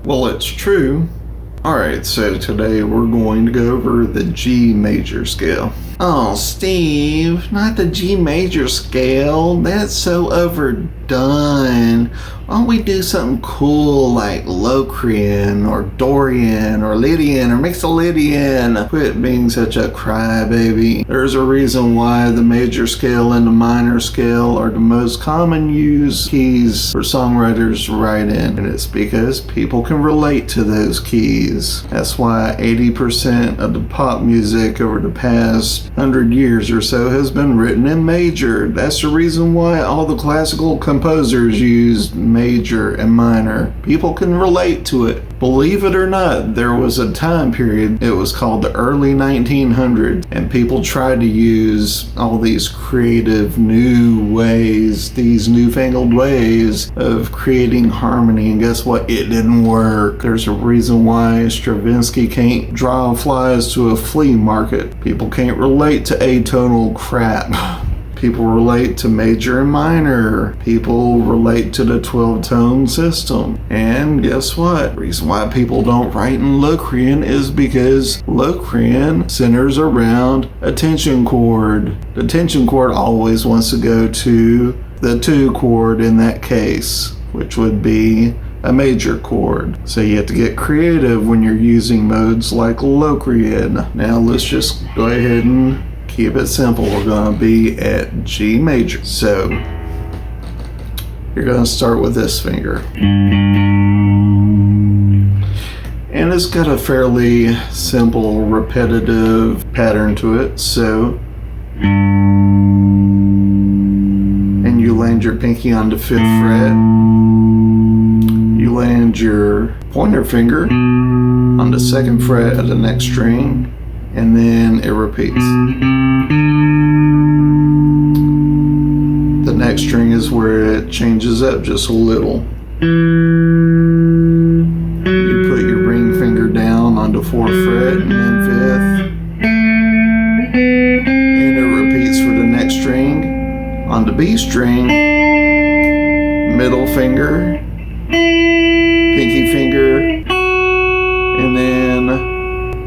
Well, it's true. Alright, so today we're going to go over the G major scale. Oh, Steve, not the G major scale. That's so overdone. Why don't we do something cool like Lochrian or Dorian or Lydian or Mixolydian? Quit being such a crybaby. There's a reason why the major scale and the minor scale are the most common used keys for songwriters to write in, and it's because people can relate to those keys. That's why 80% of the pop music over the past 100 years or so has been written in major. That's the reason why all the classical composers used major and minor. People can relate to it. Believe it or not, there was a time period, it was called the early 1900s, and people tried to use all these creative new ways, these newfangled ways of creating harmony, and guess what? It didn't work. There's a reason why Stravinsky can't draw flies to a flea market. People can't relate to atonal crap. People relate to major and minor. People relate to the 12-tone system. And guess what? The reason why people don't write in Lochrian is because Lochrian centers around a tension chord. The tension chord always wants to go to the 2 chord in that case, which would be a major chord. So you have to get creative when you're using modes like Lochrian. Now let's just go ahead and keep it simple. We're going to be at G major. So you're going to start with this finger. And it's got a fairly simple, repetitive pattern to it. So, and you land your pinky on the 5th fret. You land your pointer finger on the 2nd fret of the next string. And then it repeats. The next string is where it changes up just a little. You put your ring finger down on the 4th fret and then 5th. And it repeats for the next string. On the B string, middle finger, pinky finger, and then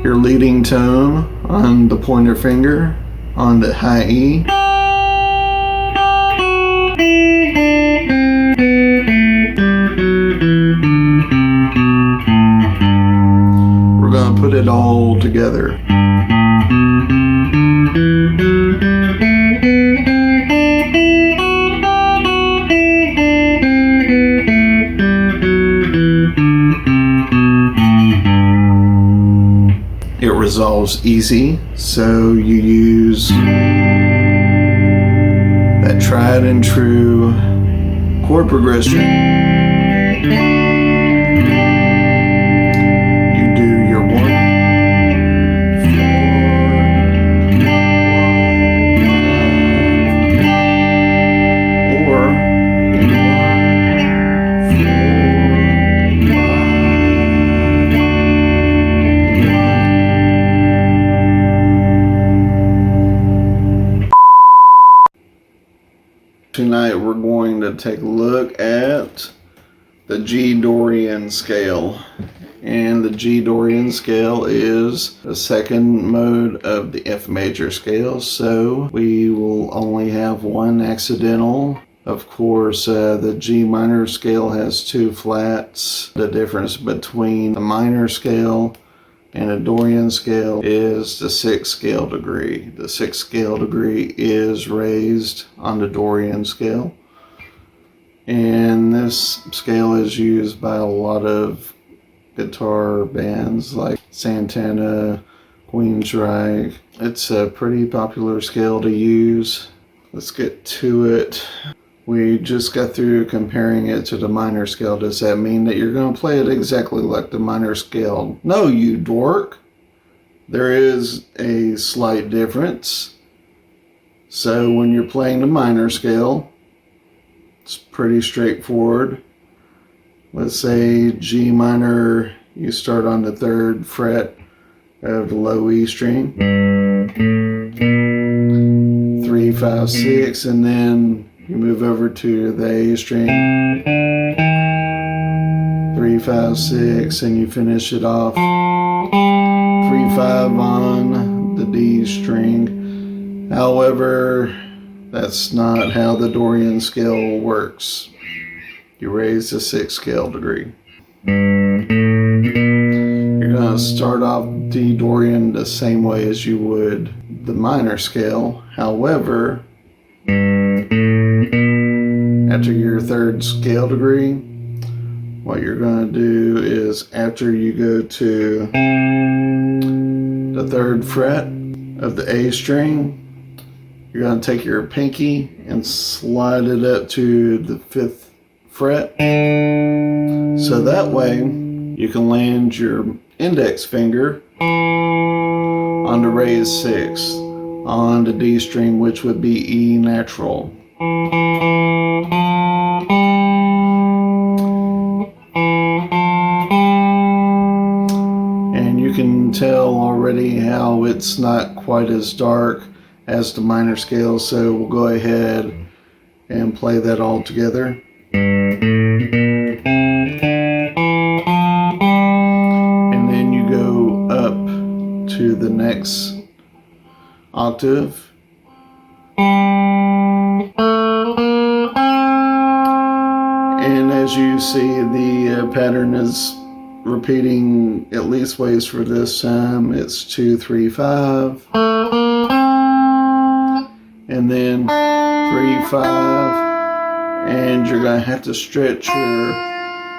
your leading tone on the pointer finger on the high E. We're going to put it all together. It resolves easy, so you use that tried and true chord progression. You do your 1, 4, 1, 5, or 1, 4, 5. Tonight we're going to take a look at the G Dorian scale. And the G Dorian scale is the 2nd mode of the F major scale, so we will only have one accidental. Of course, the G minor scale has 2 flats. The difference between the minor scale and a Dorian scale is the 6th scale degree. The 6th scale degree is raised on the Dorian scale. And this scale is used by a lot of guitar bands like Santana, Queensryche. It's a pretty popular scale to use. Let's get to it. We just got through comparing it to the minor scale. Does that mean that you're going to play it exactly like the minor scale? No, you dork. There is a slight difference. So when you're playing the minor scale, it's pretty straightforward. Let's say G minor, you start on the 3rd fret of the low E string. 3, 5, 6, and then you move over to the A string. 3, 3, 5, 6, and you finish it off 3, 5 on the D string. However, that's not how the Dorian scale works. You raise the 6th scale degree. You're going to start off D Dorian the same way as you would the minor scale. However, after your 3rd scale degree, what you're going to do is after you go to the 3rd fret of the A string, you're going to take your pinky and slide it up to the 5th fret. So that way you can land your index finger on the raised 6th on the D string, which would be E natural. And you can tell already how it's not quite as dark as the minor scale, so we'll go ahead and play that all together. And then you go up to the next octave. And as you see, the pattern is repeating at least ways for this time. It's 2, 3, 5. And then 3, 5. And you're going to have to stretch your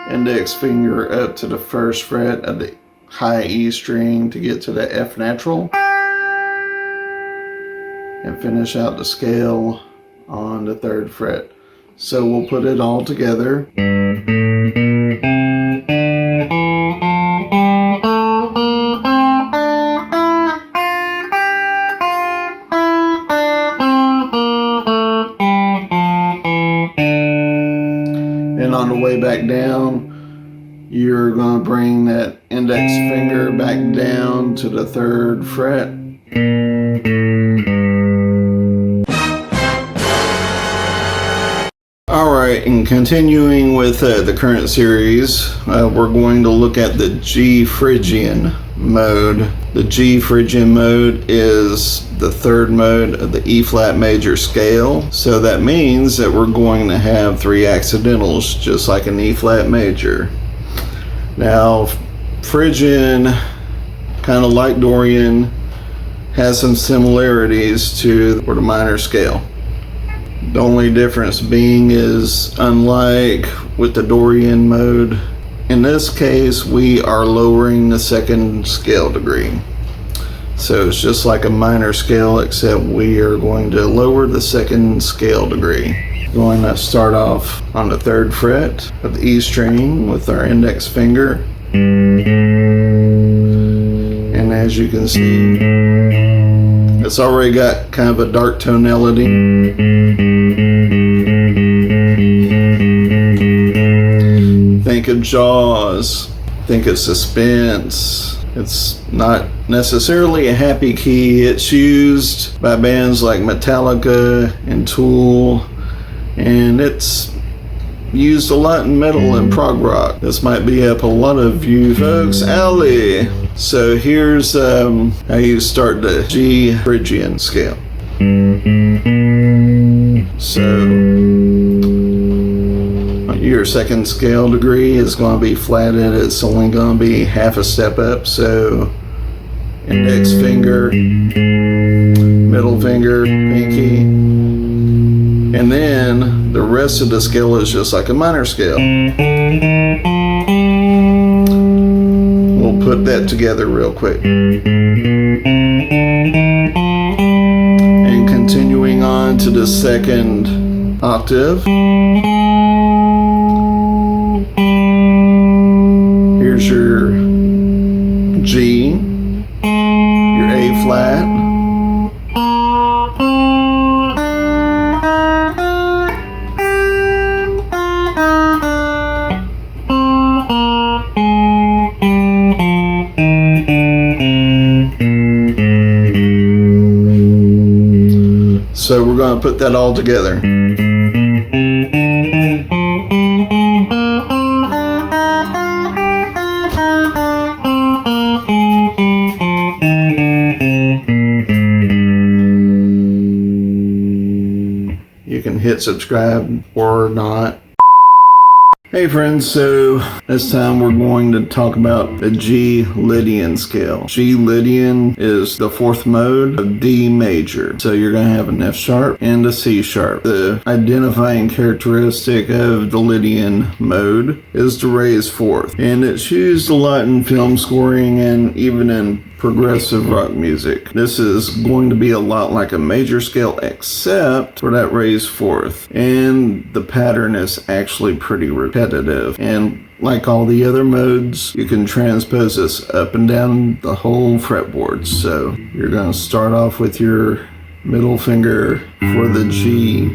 index finger up to the 1st fret of the high E string to get to the F natural. And finish out the scale on the 3rd fret. So we'll put it all together. And on the way back down, you're going to bring that index finger back down to the 3rd fret. Alright, and continuing with the current series, we're going to look at the G Phrygian mode. The G Phrygian mode is the 3rd mode of the E flat major scale. So that means that we're going to have 3 accidentals, just like an E flat major. Now, Phrygian, kind of like Dorian, has some similarities to the minor scale. The only difference being is, unlike with the Dorian mode, in this case we are lowering the 2nd scale degree. So it's just like a minor scale, except we are going to lower the 2nd scale degree. Going to start off on the 3rd fret of the E string with our index finger. And as you can see, it's already got kind of a dark tonality. Think of Jaws, think of Suspense. It's not necessarily a happy key. It's used by bands like Metallica and Tool, and it's used a lot in metal and prog rock. This might be up a lot of you folks' alley. So here's how you start the G Phrygian scale. So your 2nd scale degree is going to be flatted. It's only going to be half a step up. So index finger, middle finger, pinky, and then the rest of the scale is just like a minor scale. We'll put that together real quick. And continuing on to the 2nd octave. Here's your G, your A flat, so we're going to put that all together. hit subscribe or not. Hey friends, so this time we're going to talk about the G Lydian scale. G Lydian is the fourth mode of D major. So you're going to have an F sharp and a C sharp. The identifying characteristic of the Lydian mode is the raised fourth. And it's used a lot in film scoring and even in progressive rock music. This is going to be a lot like a major scale except for that raised fourth. And the pattern is actually pretty repetitive. And like all the other modes, you can transpose this up and down the whole fretboard. So you're going to start off with your middle finger for the G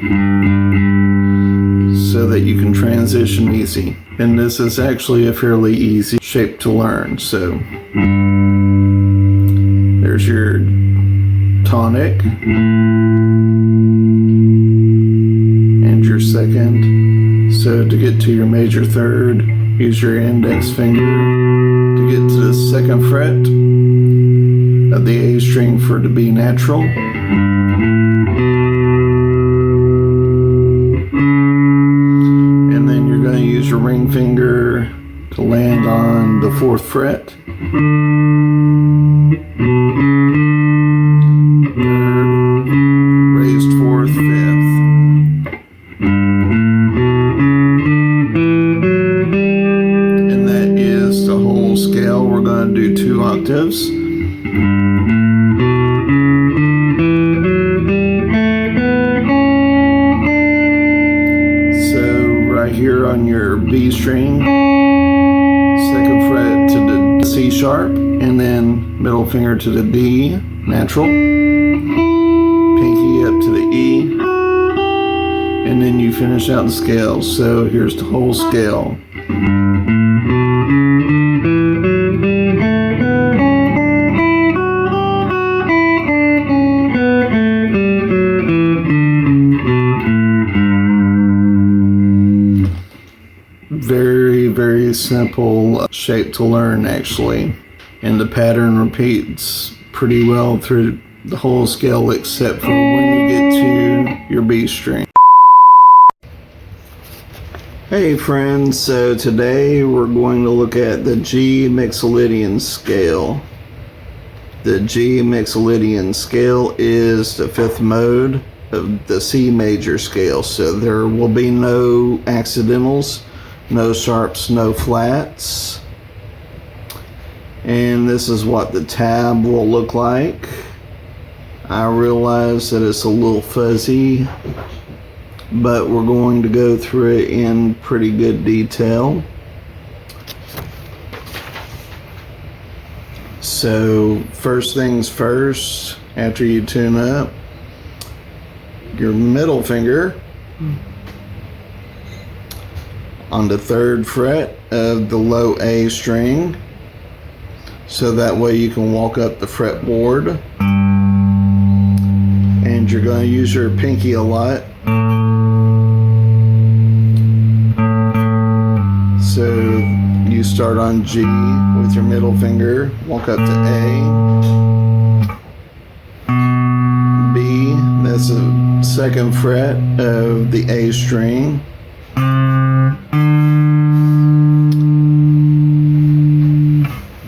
so that you can transition easy. And this is actually a fairly easy shape to learn. So there's your tonic and your second. So to get to your major third, use your index finger to get to the second fret of the A string for the B natural. And then you're going to use your ring finger to land on the fourth fret. Third, raised fourth, fifth. And that is the whole scale. We're going to do 2 octaves. So right here on your B string, second fret to the C sharp, and then middle finger to the D natural, pinky up to the E, and then you finish out the scale. So here's the whole scale. Very, very simple shape to learn actually. And the pattern repeats pretty well through the whole scale except for when you get to your B string. Hey friends, so today we're going to look at the G Mixolydian scale. The G Mixolydian scale is the 5th mode of the C major scale, so there will be no accidentals, no sharps, no flats. And this is what the tab will look like. I realize that it's a little fuzzy, but we're going to go through it in pretty good detail. So first things first, after you tune up, your middle finger on the 3rd fret of the low A string, so that way you can walk up the fretboard. And you're going to use your pinky a lot. So you start on G with your middle finger, walk up to A, B, that's the 2nd fret of the A string.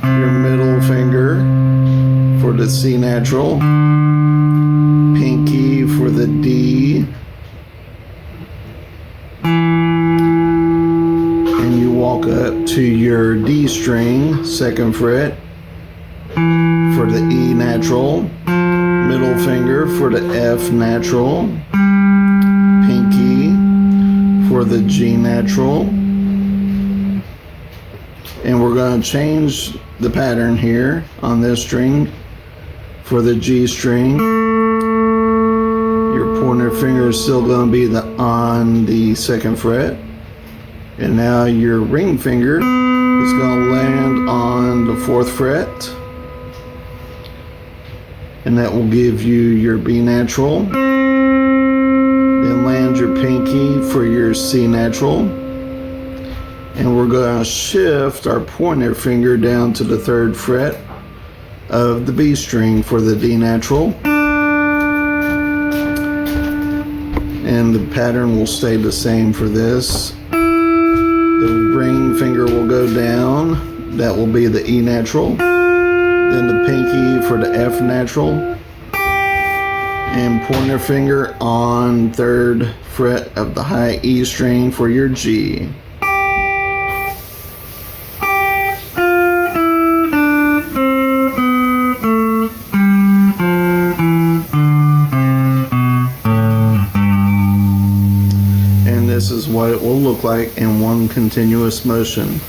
Your middle finger for the C natural, pinky for the D, and you walk up to your D string, 2nd fret for the E natural, middle finger for the F natural, pinky for the G natural. And we're going to change the pattern here on this string. For the G string, your pointer finger is still going to be on the 2nd fret. And now your ring finger is going to land on the 4th fret. And that will give you your B natural. Then land your pinky for your C natural. And we're going to shift our pointer finger down to the 3rd fret of the B string for the D natural. and the pattern will stay the same for this. The ring finger will go down. That will be the E natural. Then the pinky for the F natural. And pointer finger on 3rd fret of the high E string for your G. And this is what it will look like in one continuous motion.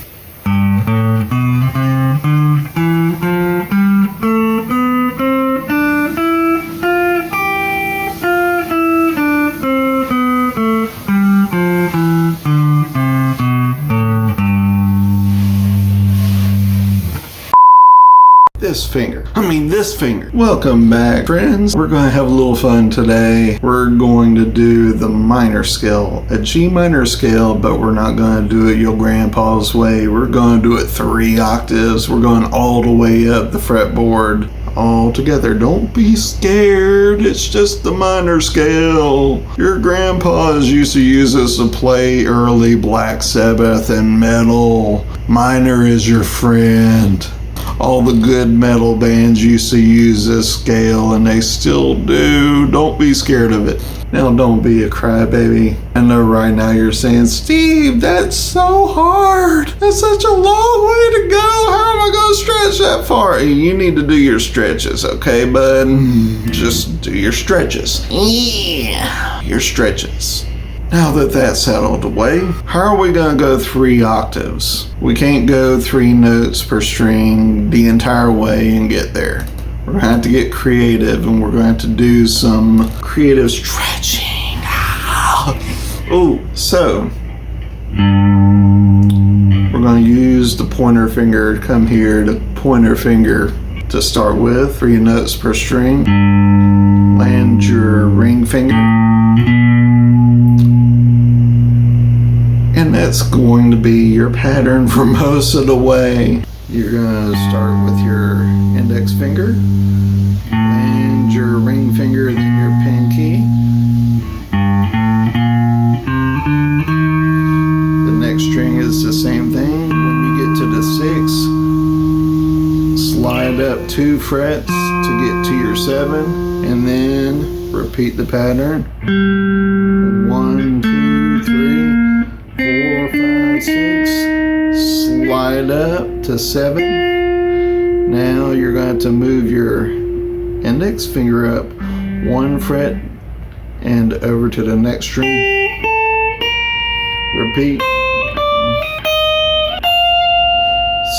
This finger. Welcome back, friends. We're going to have a little fun today. We're going to do the minor scale, a G minor scale, but we're not going to do it your grandpa's way. We're going to do it 3 octaves. We're going all the way up the fretboard. All together. Don't be scared. It's just the minor scale. Your grandpas used to use this to play early Black Sabbath and metal. Minor is your friend. All the good metal bands used to use this scale, and they still do. Don't be scared of it. Now, don't be a crybaby. I know right now you're saying, Steve, that's so hard. That's such a long way to go. How am I going to stretch that far? You need to do your stretches, okay, bud? Just do your stretches. Yeah, your stretches. Now that that's settled away, how are we going to go 3 octaves? We can't go 3 notes per string the entire way and get there. We're going to have to get creative, and we're going to have to do some creative stretching. Oh, so we're going to use the pointer finger to come here, the pointer finger to start with, 3 notes per string. Land your ring finger. And that's going to be your pattern for most of the way. You're going to start with your index finger, land your ring finger, then your pinky. The next string is the same thing. When you get to the 6, slide up 2 frets to get to your 7, and then repeat the pattern. 1, 2, 3. 4, 5, 6, slide up to 7. Now you're going to move your index finger up 1 fret and over to the next string. Repeat.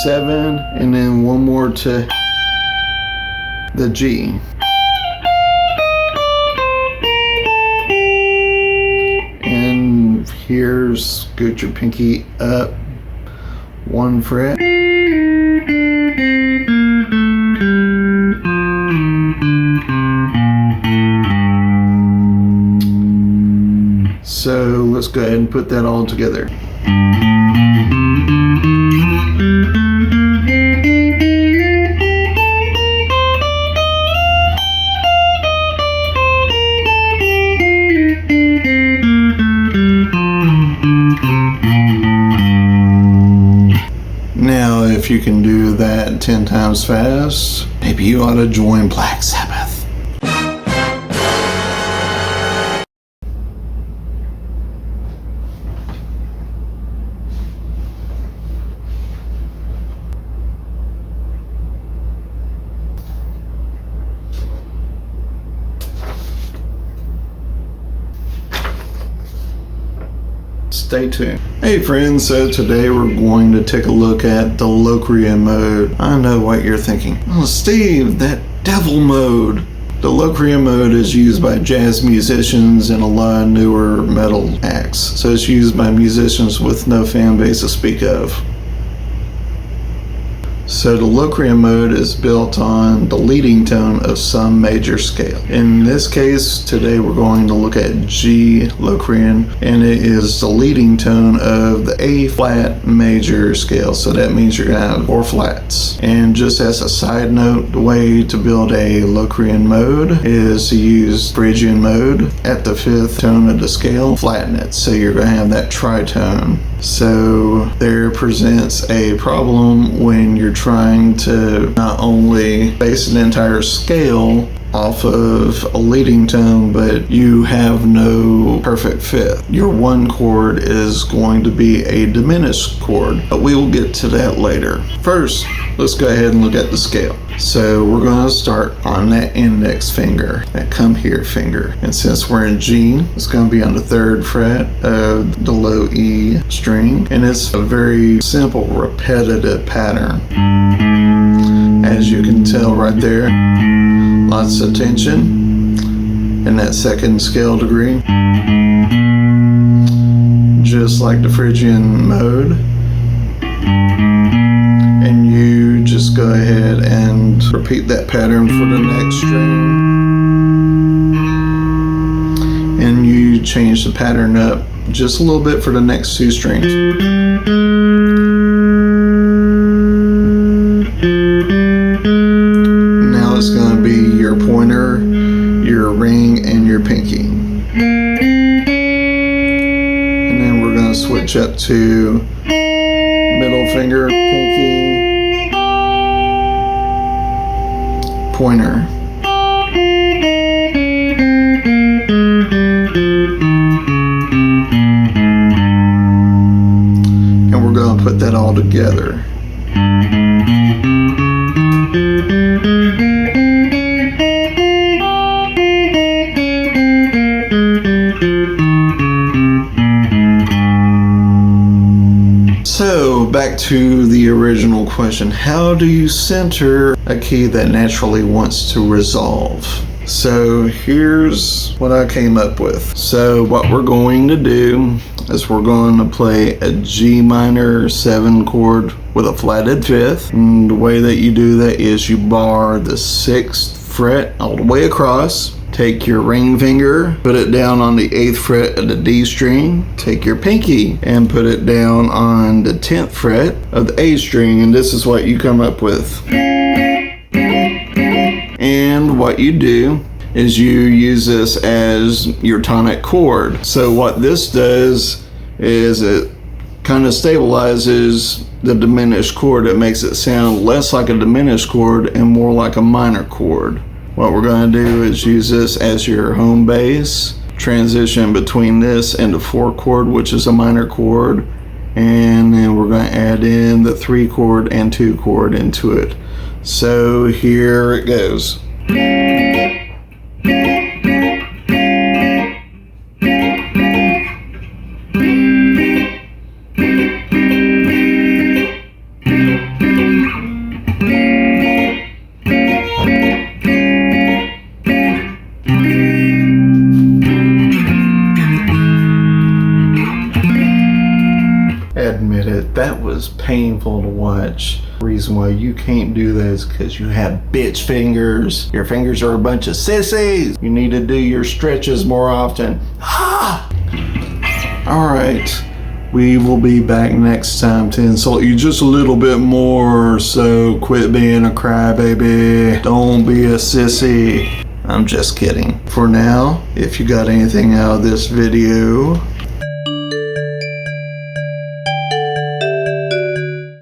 7, and then 1 more to the G. Here's, scoot your pinky up 1 fret. So let's go ahead and put that all together. Now, if you can do that 10 times fast, maybe you ought to join Black Sabbath. Stay tuned. Hey friends, so today we're going to take a look at the Lochrian mode. I know what you're thinking. Oh Steve, that devil mode. The Lochrian mode is used by jazz musicians and a lot of newer metal acts. So it's used by musicians with no fan base to speak of. So the Lochrian mode is built on the leading tone of some major scale. In this case, today we're going to look at G Lochrian, and it is the leading tone of the A flat major scale. So that means you're gonna have 4 flats. And just as a side note, the way to build a Lochrian mode is to use Phrygian mode at the 5th tone of the scale, flatten it. So you're gonna have that tritone. So there presents a problem when you're trying to not only base an entire scale off of a leading tone, but you have no perfect fifth. Your 1 chord is going to be a diminished chord, but we will get to that later. First, let's go ahead and look at the scale. So we're going to start on that index finger, that come here finger. And since we're in G, it's going to be on the 3rd fret of the low E string. And it's a very simple, repetitive pattern. As you can tell right there, lots of tension in that 2nd scale degree. Just like the Phrygian mode. And you just go ahead and repeat that pattern for the next string. And you change the pattern up just a little bit for the next 2 strings. Now it's going to be your pointer, your ring, and your pinky. And then we're going to switch up to middle finger, pinky, pointer. And we're going to put that all together. So back to the original question, how do you center a key that naturally wants to resolve? So here's what I came up with. So what we're going to do is we're going to play a G minor 7 chord with a flatted 5th. And the way that you do that is you bar the 6th fret all the way across. Take your ring finger, put it down on the 8th fret of the D string. Take your pinky and put it down on the 10th fret of the A string, and this is what you come up with. And what you do is you use this as your tonic chord. So what this does is it kind of stabilizes the diminished chord. It makes it sound less like a diminished chord and more like a minor chord. What we're going to do is use this as your home base, transition between this and the 4 chord, which is a minor chord, and then we're going to add in the 3 chord and 2 chord into it. So here it goes. Admit it, that was painful to watch. The reason why you can't do that is because you have bitch fingers. Your fingers are a bunch of sissies. You need to do your stretches more often. Alright, we will be back next time to insult you just a little bit more, so quit being a crybaby. Don't be a sissy. I'm just kidding. For now, if you got anything out of this video,